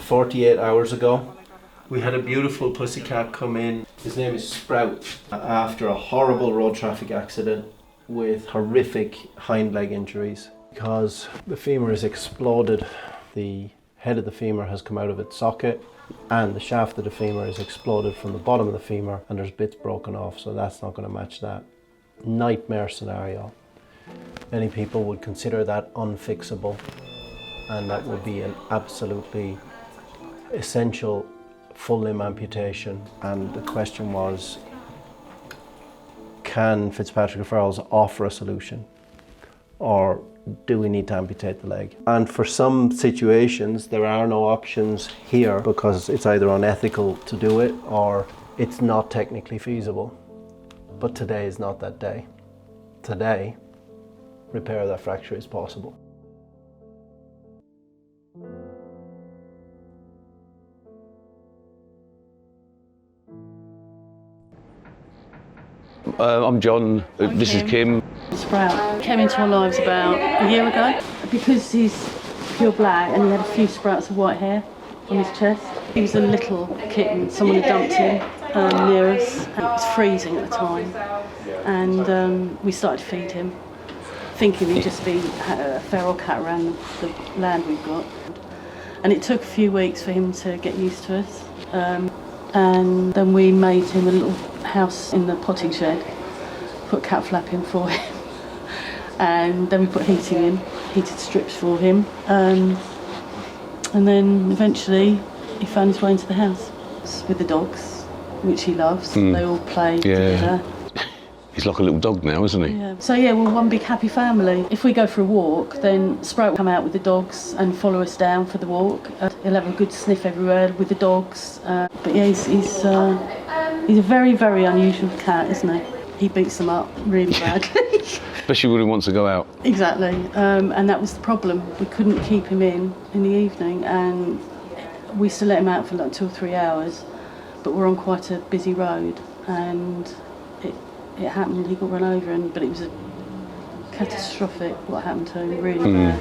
48 hours ago. We had a beautiful pussycat come in. His name is Sprout, after a horrible road traffic accident with horrific hind leg injuries. Because the femur is exploded, the head of the femur has come out of its socket and the shaft of the femur is exploded from the bottom of the femur and there's bits broken off, so that's not going to match that. Nightmare scenario. Many people would consider that unfixable, and that would be an absolutely essential full limb amputation. And the question was, can Fitzpatrick Referrals offer a solution, or do we need to amputate the leg? And for some situations there are no options here because it's either unethical to do it or it's not technically feasible. But today is not that day. Today, repair of that fracture is possible. I'm John, this is Kim. Sprout came into our lives about a year ago. Because he's pure black and he had a few sprouts of white hair on his chest. He was a little kitten, someone had dumped him near us. It was freezing at the time, and we started to feed him, thinking he'd just be a feral cat around the land we've got. And it took a few weeks for him to get used to us. And then we made him a little house in the potting shed, put cat flap in for him, and then we put heating in, heated strips for him, and then eventually he found his way into the house with the dogs, which he loves. They all play together. He's like a little dog now, isn't he? Yeah. So yeah, we're one big happy family. If we go for a walk, then Sprout will come out with the dogs and follow us down for the walk. He'll have a good sniff everywhere with the dogs. But yeah, he's a very, very unusual cat, isn't he? He beats them up really badly. Especially when he wants to go out. Exactly, and that was the problem. We couldn't keep him in the evening, and we used to let him out for like 2 or 3 hours, but we're on quite a busy road, and it happened, he got run over, but it was a catastrophic what happened to him, really bad.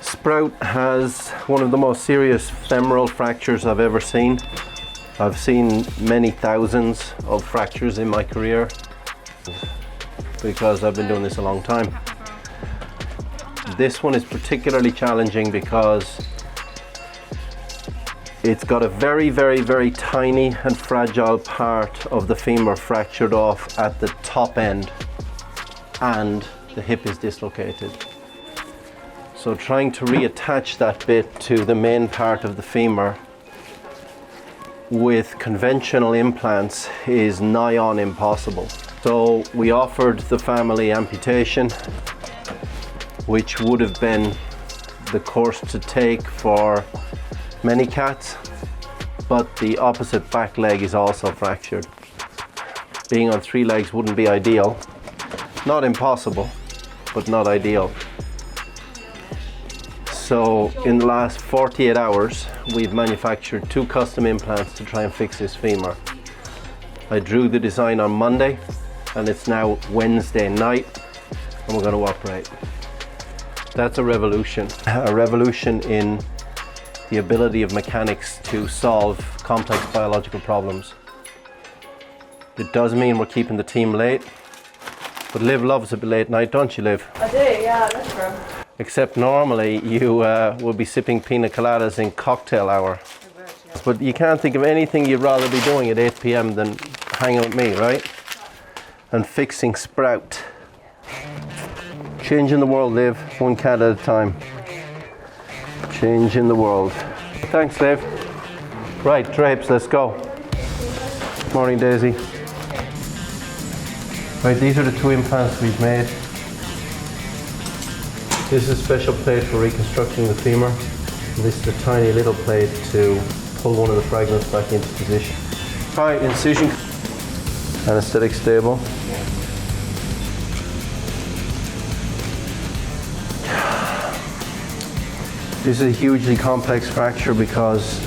Sprout has one of the most serious femoral fractures I've ever seen. I've seen many thousands of fractures in my career because I've been doing this a long time. This one is particularly challenging because it's got a very, very, very tiny and fragile part of the femur fractured off at the top end, and the hip is dislocated. So trying to reattach that bit to the main part of the femur with conventional implants is nigh on impossible. So we offered the family amputation, which would have been the course to take for many cats, but the opposite back leg is also fractured. Being on 3 legs wouldn't be ideal. Not impossible, but not ideal. So in the last 48 hours, we've manufactured 2 custom implants to try and fix this femur. I drew the design on Monday, and it's now Wednesday night, and we're going to operate. That's a revolution in the ability of mechanics to solve complex biological problems. It does mean we're keeping the team late, but Liv loves a bit late night, don't you, Liv? I do, yeah, that's true. Except normally you will be sipping pina coladas in cocktail hour. But you can't think of anything you'd rather be doing at 8 p.m. than hanging with me, right? And fixing Sprout. Changing the world, Liv, one cat at a time. Changing the world. Thanks, Liv. Right, drapes, let's go. Morning, Daisy. Right, these are the 2 implants we've made. This is a special plate for reconstructing the femur. And this is a tiny little plate to pull one of the fragments back into position. Alright, incision. Anesthetic stable. This is a hugely complex fracture because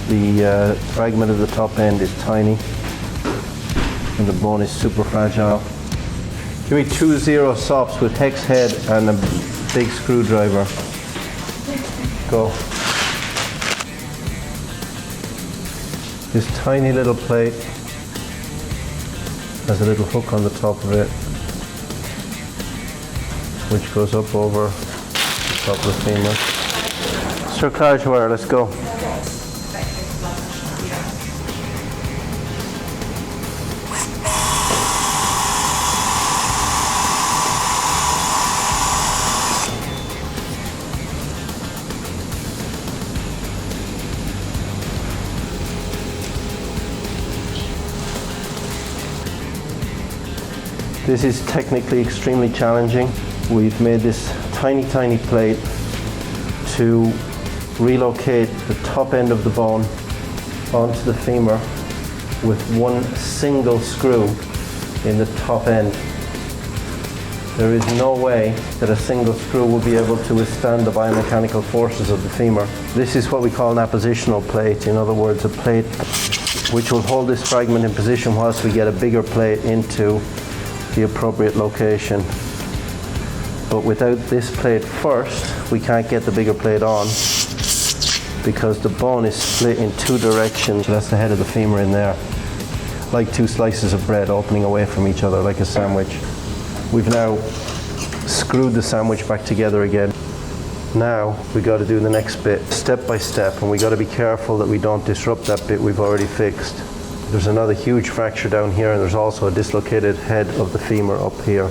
the fragment of the top end is tiny and the bone is super fragile. Give me 2 0 sops with hex head and a big screwdriver. go. This tiny little plate has a little hook on the top of it, which goes up over the top of the femur. Cerclage wire, let's go. This is technically extremely challenging. We've made this tiny, tiny plate to relocate the top end of the bone onto the femur with one single screw in the top end. There is no way that a single screw will be able to withstand the biomechanical forces of the femur. This is what we call an appositional plate. In other words, a plate which will hold this fragment in position whilst we get a bigger plate into the appropriate location. But without this plate first, we can't get the bigger plate on because the bone is split in two directions. So that's the head of the femur in there, like two slices of bread opening away from each other like a sandwich. We've now screwed the sandwich back together again. Now we got to do the next bit step by step, and we got to be careful that we don't disrupt that bit we've already fixed. There's another huge fracture down here, and there's also a dislocated head of the femur up here.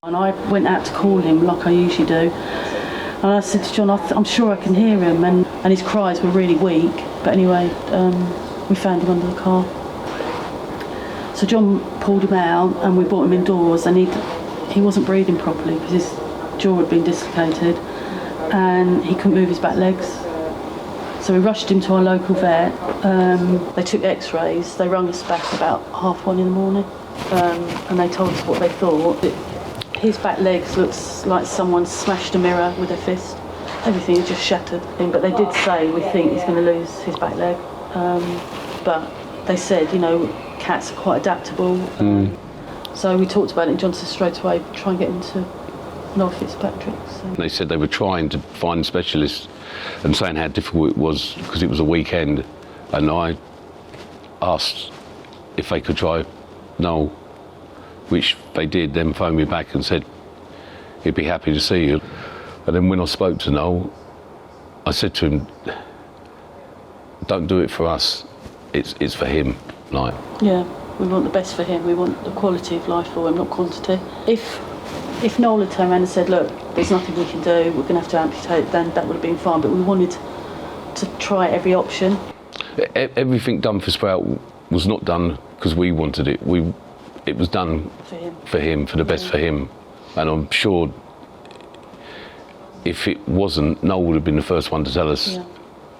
And I went out to call him like I usually do. And I said to John, I'm sure I can hear him. And his cries were really weak. But anyway, we found him under the car. So John pulled him out and we brought him indoors, and he wasn't breathing properly because his jaw had been dislocated and he couldn't move his back legs. So we rushed him to our local vet. They took x-rays. They rung us back about 1:30 in the morning, and they told us what they thought. His back legs looks like someone smashed a mirror with a fist. Everything had just shattered. But they did say, we think he's going to lose his back leg. But they said, you know, cats are quite adaptable. So we talked about it, and John said straight away, try and get him to Noel Fitzpatrick. So. They said they were trying to find specialists and saying how difficult it was because it was a weekend, and I asked if they could try Noel, which they did, then phoned me back and said he'd be happy to see you. And then when I spoke to Noel, I said to him, don't do it for us, it's for him. Like, yeah, we want the best for him. We want the quality of life for him, not quantity. If Noel had turned around and said, look, there's nothing we can do, we're going to have to amputate, then that would have been fine. But we wanted to try every option. Everything done for Sprout was not done because we wanted it. It was done for him, for the best for him. And I'm sure if it wasn't, Noel would have been the first one to tell us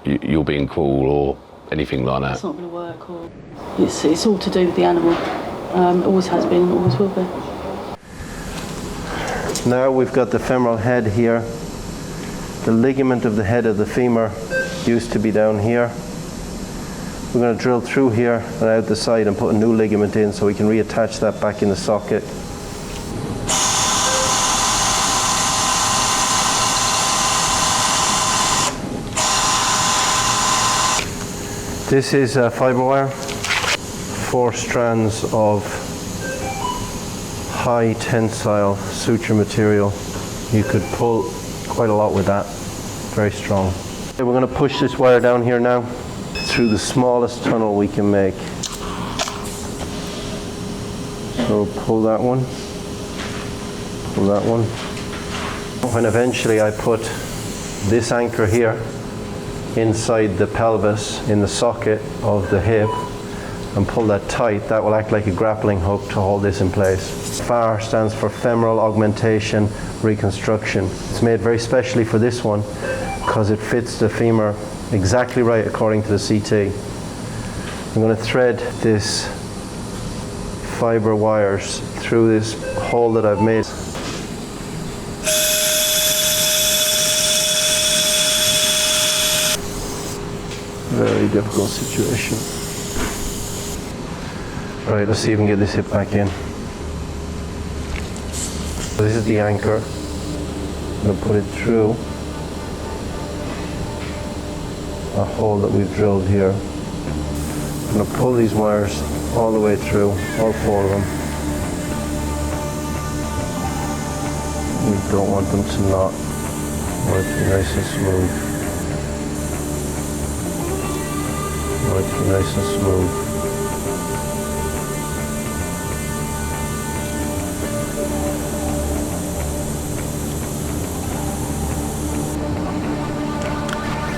you're being cruel or anything like that. It's not going to work. Or it's all to do with the animal. It always has been and always will be. Now we've got the femoral head here. The ligament of the head of the femur used to be down here. We're going to drill through here and out the side and put a new ligament in so we can reattach that back in the socket. This is fibre wire, 4 strands of high tensile suture material. You could pull quite a lot with that, very strong. Okay, we're going to push this wire down here now through the smallest tunnel we can make. So pull that one, pull that one. When eventually I put this anchor here inside the pelvis in the socket of the hip and pull that tight, that will act like a grappling hook to hold this in place. FAR stands for femoral augmentation reconstruction. It's made very specially for this one because it fits the femur exactly right according to the CT. I'm going to thread this fibre wires through this hole that I've made. Very difficult situation. Right, let's see if we can get this hip back in. This is the anchor. I'm going to put it through a hole that we've drilled here. I'm going to pull these wires all the way through, all 4 of them. We don't want them to knot. I want it to be nice and smooth. I want it to be nice and smooth.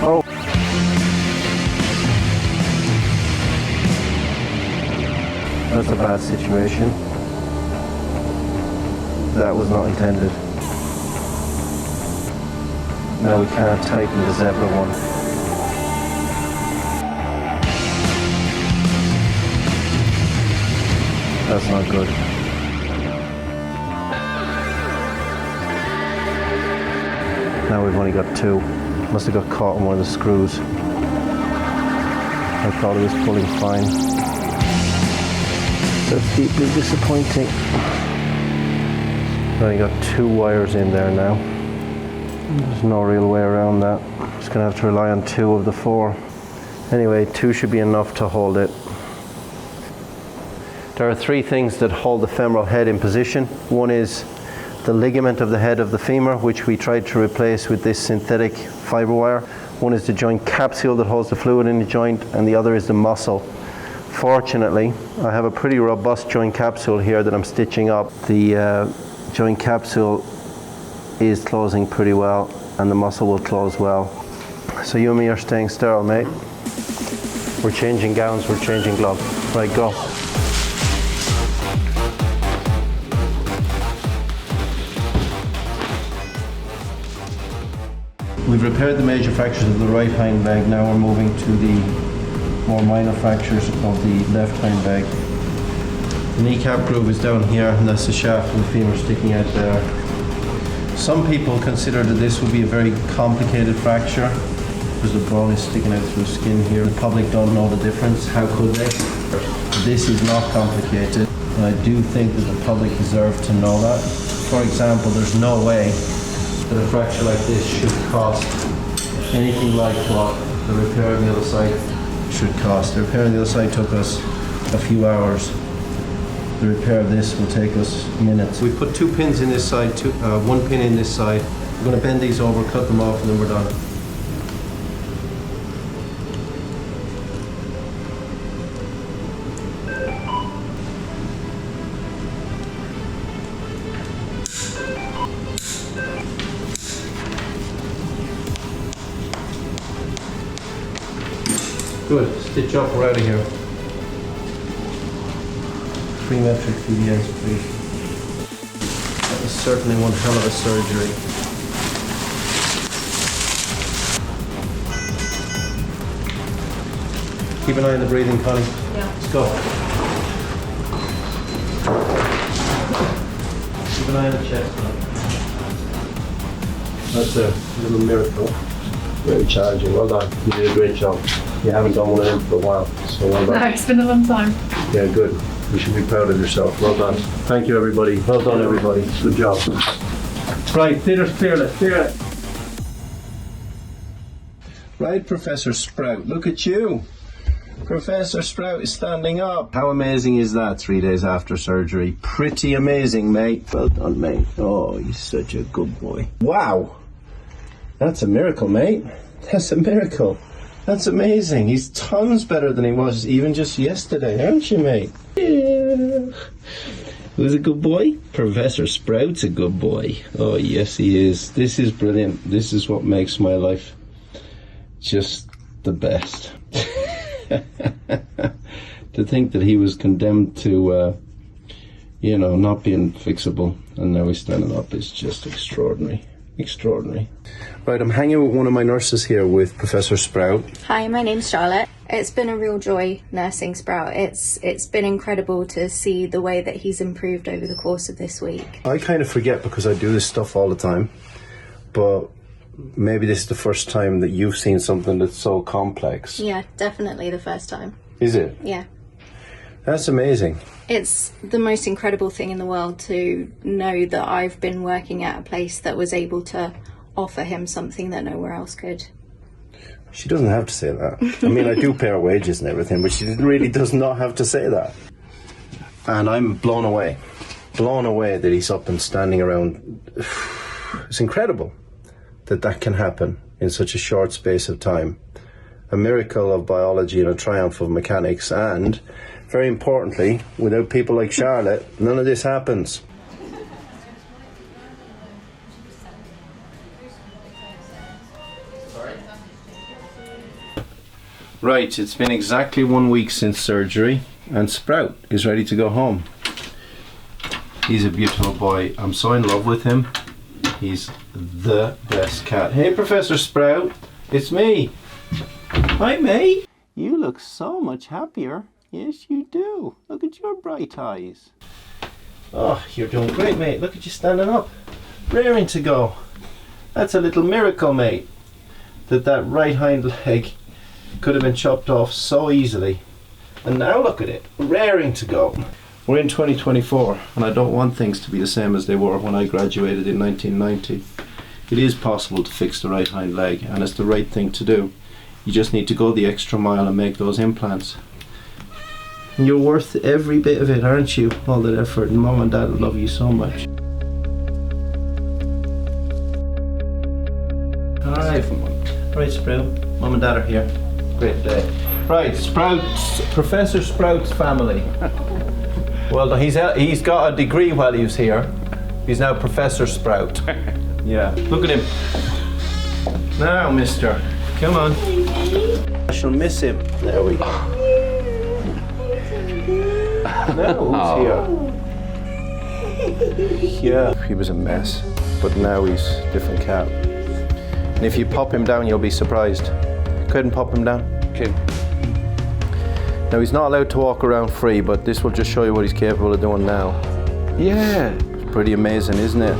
Oh. That's a bad situation. That was not intended. Now we can't tighten the zebra one. That's not good. Now we've only got 2. Must have got caught in one of the screws. I thought it was pulling fine. That's deeply disappointing. I've only got 2 wires in there now. There's no real way around that. Just gonna have to rely on 2 of the 4. Anyway, 2 should be enough to hold it. There are 3 things that hold the femoral head in position. One is the ligament of the head of the femur, which we tried to replace with this synthetic fiber wire. One is the joint capsule that holds the fluid in the joint, and the other is the muscle. Fortunately, I have a pretty robust joint capsule here that I'm stitching up. The joint capsule is closing pretty well, and the muscle will close well. So you and me are staying sterile, mate. We're changing gowns, we're changing gloves. Right, go. We've repaired the major fractures of the right hind leg. Now we're moving to the more minor fractures of the left hind leg. The kneecap groove is down here, and that's the shaft of the femur sticking out there. Some people consider that this would be a very complicated fracture because the bone is sticking out through skin here. The public don't know the difference. How could they? This is not complicated, and I do think that the public deserve to know that. For example, there's no way that a fracture like this should cost anything like what the repair on the other side should cost. The repair on the other side took us a few hours. The repair of this will take us minutes. We put 2 pins in this side, 1 pin in this side. We're going to bend these over, cut them off, and then we're done. Good. Stitch up, we're out of here. 3 metric through the ends, please. That was certainly one hell of a surgery. Keep an eye on the breathing, Connie. Yeah. Let's go. Keep an eye on the chest, Connie. That's a little miracle. Very challenging. Well done. You did a great job. You haven't done one of them for a while, so well done. No, it's been a long time. Yeah, good. You should be proud of yourself. Well done. Thank you, everybody. Well done, everybody. Good job. Right, theatre's clear. Let's clear it. Right, Professor Sprout. Look at you. Professor Sprout is standing up. How amazing is that 3 days after surgery? Pretty amazing, mate. Well done, mate. Oh, you're such a good boy. Wow. That's a miracle, mate. That's a miracle. That's amazing. He's tons better than he was even just yesterday, aren't you, mate? Yeah. Who's a good boy? Professor Sprout's a good boy. Oh, yes, he is. This is brilliant. This is what makes my life just the best. To think that he was condemned to, not being fixable, and now he's standing up is just extraordinary. Extraordinary. Right, I'm hanging with one of my nurses here with Professor Sprout. Hi, my name's Charlotte. It's been a real joy nursing Sprout. It's been incredible to see the way that he's improved over the course of this week. I kind of forget because I do this stuff all the time, but maybe this is the first time that you've seen something that's so complex. Yeah, definitely the first time. Is it? Yeah. That's amazing. It's the most incredible thing in the world to know that I've been working at a place that was able to offer him something that nowhere else could. She doesn't have to say that. I mean, I do pay her wages and everything, but she really does not have to say that. And I'm blown away that he's up and standing around. It's incredible that that can happen in such a short space of time. A miracle of biology and a triumph of mechanics, and very importantly, without people like Charlotte, none of this happens. Right, it's been exactly 1 week since surgery, and Sprout is ready to go home. He's a beautiful boy. I'm so in love with him. He's the best cat. Hey, Professor Sprout, it's me. Hi, mate. You look so much happier. Yes, you do. Look at your bright eyes. Oh, you're doing great, mate. Look at you standing up. Raring to go. That's a little miracle, mate. That right hind leg could have been chopped off so easily. And now look at it. Raring to go. We're in 2024, and I don't want things to be the same as they were when I graduated in 1990. It is possible to fix the right hind leg, and it's the right thing to do. You just need to go the extra mile and make those implants. And you're worth every bit of it, aren't you? All that effort, and Mom and Dad love you so much. Alright, Sprout. Mom and Dad are here. Great day. Right, Professor Sprout's family. Well, he's got a degree while he was here. He's now Professor Sprout. Yeah, look at him. Now, mister, come on. I shall miss him. There we go. Now who's here? Yeah, he was a mess, but now he's a different cat. And if you pop him down, you'll be surprised. Go ahead and pop him down. Okay. Now he's not allowed to walk around free, but this will just show you what he's capable of doing now. Yeah. It's pretty amazing, isn't it?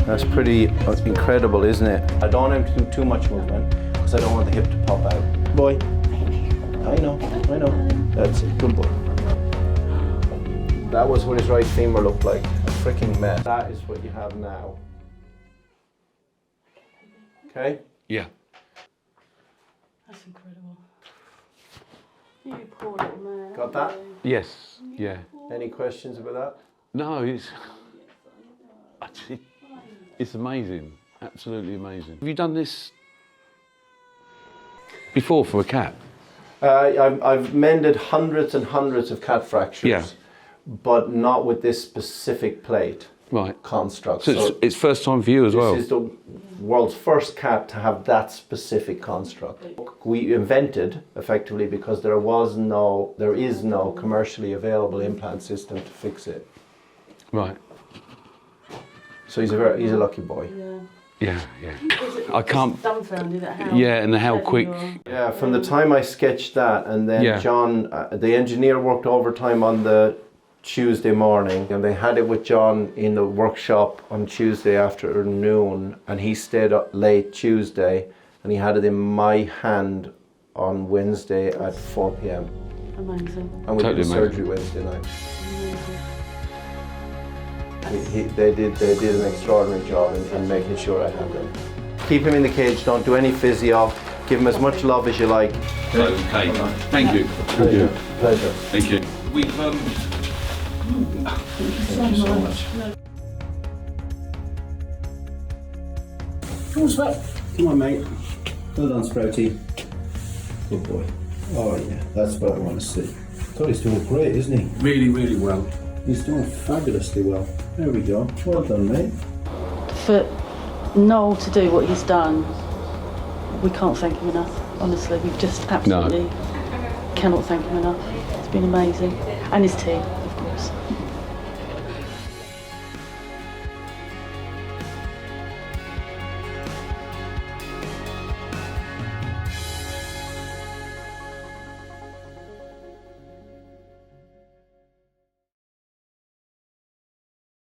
That's pretty incredible, isn't it? I don't want him to do too much movement, because I don't want the hip to pop out. Boy. I know. That's it, good boy. That was what his right femur looked like. A freaking mess. That is what you have now. Okay? Yeah. That's incredible. You poor little man. Got that? Yes. Yeah. Any questions about that? No, it's amazing. Absolutely amazing. Have you done this before for a cat? I've mended hundreds and hundreds of cat fractures, but not with this specific plate construct. So it's first time for you as well? This is the world's first cat to have that specific construct. We invented, effectively, because there is no commercially available implant system to fix it. Right. So he's a lucky boy. Yeah. I can't. Dumbfounded at how. Yeah, and how quick. Yeah, from the time I sketched that, and then John, the engineer, worked overtime on the Tuesday morning, and they had it with John in the workshop on Tuesday afternoon, and he stayed up late Tuesday, and he had it in my hand on Wednesday at 4 p.m. Amazing. And we did surgery Wednesday night. They did an extraordinary job in making sure I had them. Keep him in the cage, don't do any physio, give him as much love as you like. Okay, thank you. Pleasure. Thank you. We've Thank you so much. Come on, Sprout. Come on, mate. Well done, Sprouty. Good boy. Oh yeah, that's what I want to see. God, he's doing great, isn't he? really, really well. He's doing fabulously well. There we go. Well done, mate. For Noel to do what he's done, we can't thank him enough. Honestly, we just absolutely cannot thank him enough. It's been amazing. And his team.